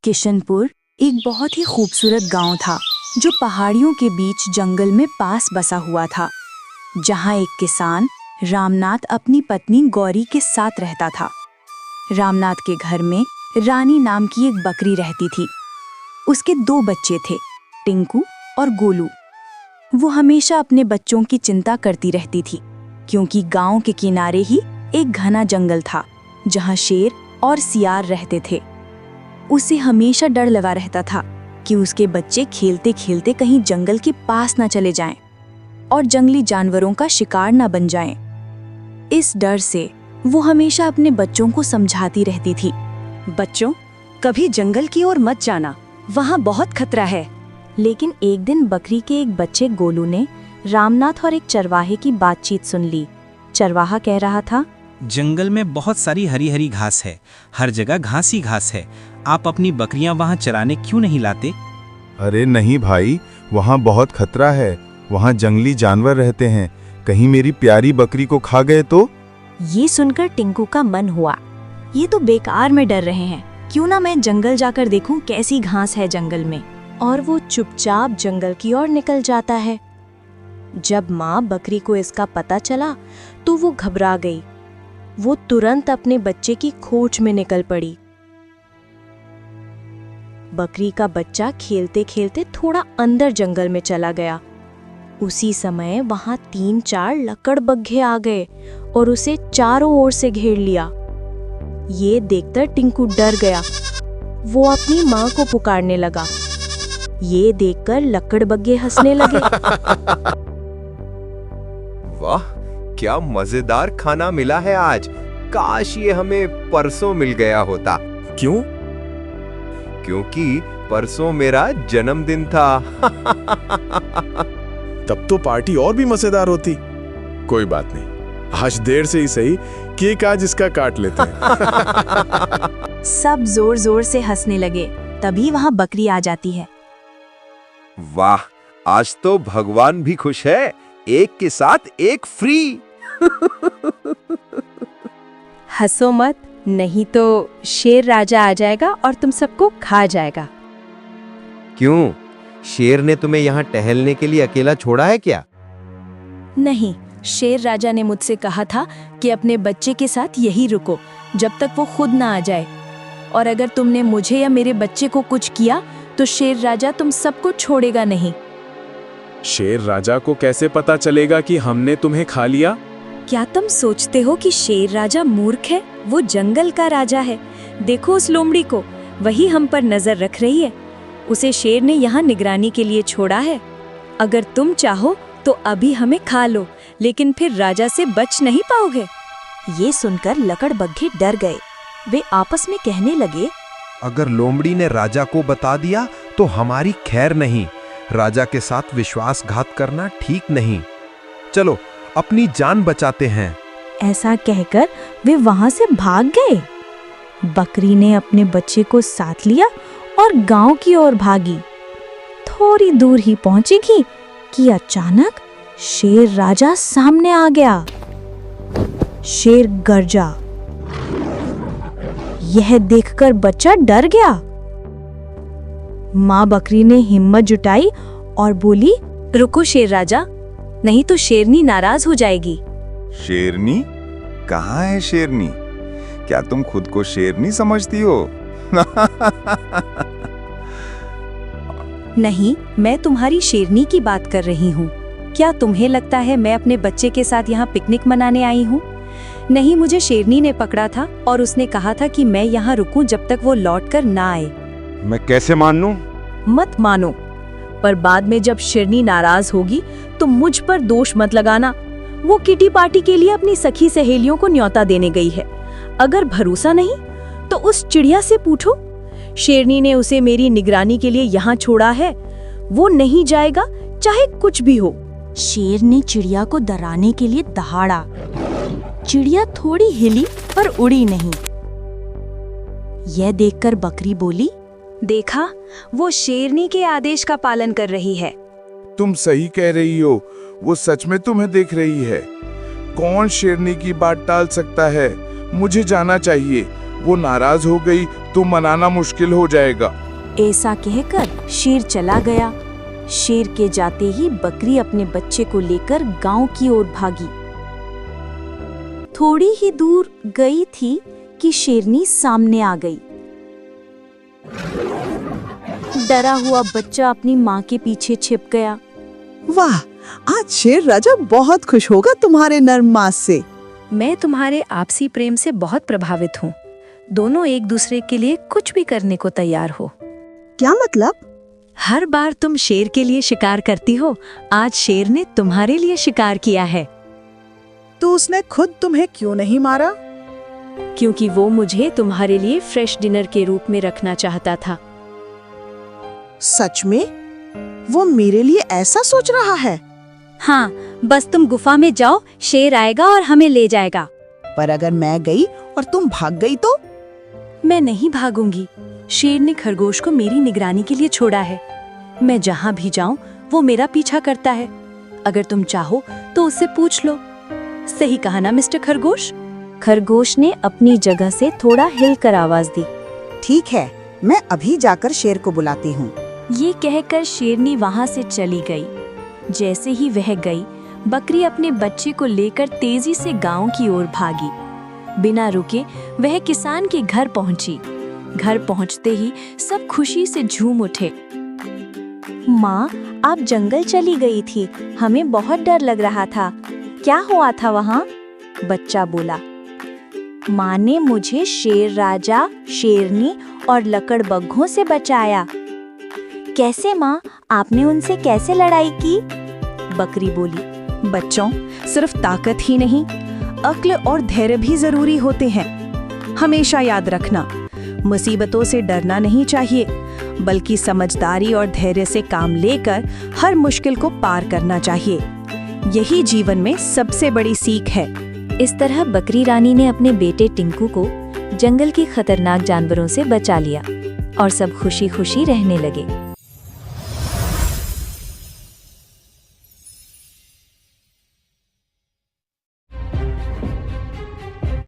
किशनपुर एक बहुत ही खूबसूरत गांव था जो पहाड़ियों के बीच जंगल में पास बसा हुआ था, जहां एक किसान रामनाथ अपनी पत्नी गौरी के साथ रहता था। रामनाथ के घर में रानी नाम की एक बकरी रहती थी। उसके 2 बच्चे थे, टिंकू और गोलू। वो हमेशा अपने बच्चों की चिंता करती रहती थी, क्योंकि गांव के किनारे ही एक घना जंगल था जहां शेर और सियार रहते थे। उसे हमेशा डर लगा रहता था कि उसके बच्चे खेलते खेलते कहीं जंगल के पास न चले जाएं और जंगली जानवरों का शिकार न बन जाएं। इस डर से वो हमेशा अपने बच्चों को समझाती रहती थी, बच्चों, कभी जंगल की ओर मत जाना, वहाँ बहुत खतरा है। लेकिन एक दिन बकरी के एक बच्चे गोलू ने रामनाथ और एक चरवाहे की बातचीत सुन ली। चरवाहा कह रहा था, जंगल में बहुत सारी हरी हरी घास है, हर जगह घास ही घास है। आप अपनी बकरियां वहां चराने क्यों नहीं लाते? अरे नहीं भाई, वहाँ बहुत खतरा है। वहाँ जंगली जानवर रहते हैं, कहीं मेरी प्यारी बकरी को खा गए तो? ये सुनकर टिंकू का मन हुआ, ये तो बेकार में डर रहे हैं, क्यों ना मैं जंगल जाकर देखूं कैसी घास है जंगल में। और वो चुपचाप जंगल की ओर निकल जाता है। जब माँ बकरी को इसका पता चला तो वो घबरा गई। वो तुरंत अपने बच्चे की खोज में निकल पड़ी। बकरी का बच्चा खेलते खेलते थोड़ा अंदर जंगल में चला गया। उसी समय वहां 3-4 लकड़बग्घे आ गए और उसे चारों ओर से घेर लिया। ये देखकर टिंकू डर गया। वो अपनी माँ को पुकारने लगा। ये देखकर लकड़बग्घे हंसने लगे। वाह, क्या मजेदार खाना मिला है आज। काश ये हमें परसों मिल गया होता। क्यों? क्योंकि परसों मेरा जन्मदिन था। तब तो पार्टी और भी मजेदार होती। कोई बात नहीं, आज देर से ही सही, केक आज इसका काट लेते हैं। सब जोर जोर से हंसने लगे। तभी वहां बकरी आ जाती है। वाह, आज तो भगवान भी खुश है, एक के साथ एक फ्री। हंसो मत, नहीं तो शेर राजा आ जाएगा और तुम सबको खा जाएगा। क्यों, शेर ने तुम्हें यहाँ टहलने के लिए अकेला छोड़ा है क्या? नहीं, शेर राजा ने मुझसे कहा था कि अपने बच्चे के साथ यही रुको जब तक वो खुद ना आ जाए, और अगर तुमने मुझे या मेरे बच्चे को कुछ किया तो शेर राजा तुम सबको छोड़ेगा नहीं। शेर राजा को कैसे पता चलेगा कि हमने तुम्हें खा लिया? क्या तुम सोचते हो कि शेर राजा मूर्ख है? वो जंगल का राजा है। देखो उस लोमड़ी को, वही हम पर नजर रख रही है। उसे शेर ने यहाँ निगरानी के लिए छोड़ा है। अगर तुम चाहो तो अभी हमें खा लो, लेकिन फिर राजा से बच नहीं पाओगे। ये सुनकर लकड़बग्घे डर गए। वे आपस में कहने लगे, अगर लोमड़ी ने राजा को बता दिया तो हमारी खैर नहीं। राजा के साथ विश्वासघात करना ठीक नहीं। चलो अपनी जान बचाते हैं। ऐसा कहकर वे वहां से भाग गए। बकरी ने अपने बच्चे को साथ लिया और गांव की ओर भागी। थोड़ी दूर ही पहुंचेगी कि अचानक शेर राजा सामने आ गया। शेर गरजा। यह देखकर बच्चा डर गया। माँ बकरी ने हिम्मत जुटाई और बोली, रुको शेर राजा, नहीं तो शेरनी नाराज हो जाएगी। शेरनी? कहाँ है शेरनी? क्या तुम खुद को शेरनी समझती हो? नहीं, मैं तुम्हारी शेरनी की बात कर रही हूँ। क्या तुम्हें लगता है मैं अपने बच्चे के साथ यहाँ पिकनिक मनाने आई हूँ? नहीं, मुझे शेरनी ने पकड़ा था और उसने कहा था कि मैं यहाँ रुकूं जब तक वो लौटकर ना आए। मैं कैसे मान लूं? मत मानो, पर बाद में जब शेरनी नाराज होगी तो मुझ पर दोष मत लगाना। वो किटी पार्टी के लिए अपनी सखी सहेलियों को न्योता देने गई है। अगर भरोसा नहीं तो उस चिड़िया से पूछो। शेरनी ने उसे मेरी निगरानी के लिए यहाँ छोड़ा है। वो नहीं जाएगा चाहे कुछ भी हो। शेर ने चिड़िया को डराने के लिए दहाड़ा। चिड़िया थोड़ी हिली पर उड़ी नहीं। यह देखकर बकरी बोली, देखा, वो शेरनी के आदेश का पालन कर रही है। तुम सही कह रही हो, वो सच में तुम्हें देख रही है। कौन शेरनी की बात टाल सकता है? मुझे जाना चाहिए। वो नाराज हो गई तो मनाना मुश्किल हो जाएगा। ऐसा कहकर शेर चला गया। शेर के जाते ही बकरी अपने बच्चे को लेकर गांव की ओर भागी। थोड़ी ही दूर गई थी कि शेरनी सामने आ गई। डरा हुआ बच्चा अपनी माँ के पीछे छिप गया। वाह, आज शेर राजा बहुत खुश होगा तुम्हारे नर्म मांस से। मैं तुम्हारे आपसी प्रेम से बहुत प्रभावित हूँ। दोनों एक दूसरे के लिए कुछ भी करने को तैयार हो। क्या मतलब? हर बार तुम शेर के लिए शिकार करती हो, आज शेर ने तुम्हारे लिए शिकार किया है। तो उसने खुद तुम्हें क्यों नहीं मारा? क्योंकि वो मुझे तुम्हारे लिए फ्रेश डिनर के रूप में रखना चाहता था। सच में? वो मेरे लिए ऐसा सोच रहा है? हाँ, बस तुम गुफा में जाओ, शेर आएगा और हमें ले जाएगा। पर अगर मैं गई और तुम भाग गई तो? मैं नहीं भागूंगी। शेर ने खरगोश को मेरी निगरानी के लिए छोड़ा है। मैं जहाँ भी जाऊं वो मेरा पीछा करता है। अगर तुम चाहो तो उससे पूछ लो। सही कहा ना मिस्टर खरगोश? खरगोश ने अपनी जगह से थोड़ा हिलकर आवाज दी। ठीक है, मैं अभी जाकर शेर को बुलाती हूँ। ये कहकर शेरनी वहां से चली गई। जैसे ही वह गई, बकरी अपने बच्चे को लेकर तेजी से गांव की ओर भागी। बिना रुके वह किसान के घर पहुंची। घर पहुंचते ही सब खुशी से झूम उठे। माँ, आप जंगल चली गई थी, हमें बहुत डर लग रहा था। क्या हुआ था वहाँ? बच्चा बोला। माँ ने मुझे शेर राजा, शेरनी और लकड़बग्घों से बचाया। कैसे माँ? आपने उनसे कैसे लड़ाई की? बकरी बोली। बच्चों, सिर्फ ताकत ही नहीं, अक्ल और धैर्य भी जरूरी होते हैं। हमेशा याद रखना, मुसीबतों से डरना नहीं चाहिए, बल्कि समझदारी और धैर्य से काम लेकर हर मुश्किल को पार करना चाहिए। यही जीवन में सबसे बड़ी सीख है। इस तरह बकरी रानी ने अपने बेटे टिंकू को जंगल के खतरनाक जानवरों से बचा लिया और सब खुशी खुशी रहने लगे।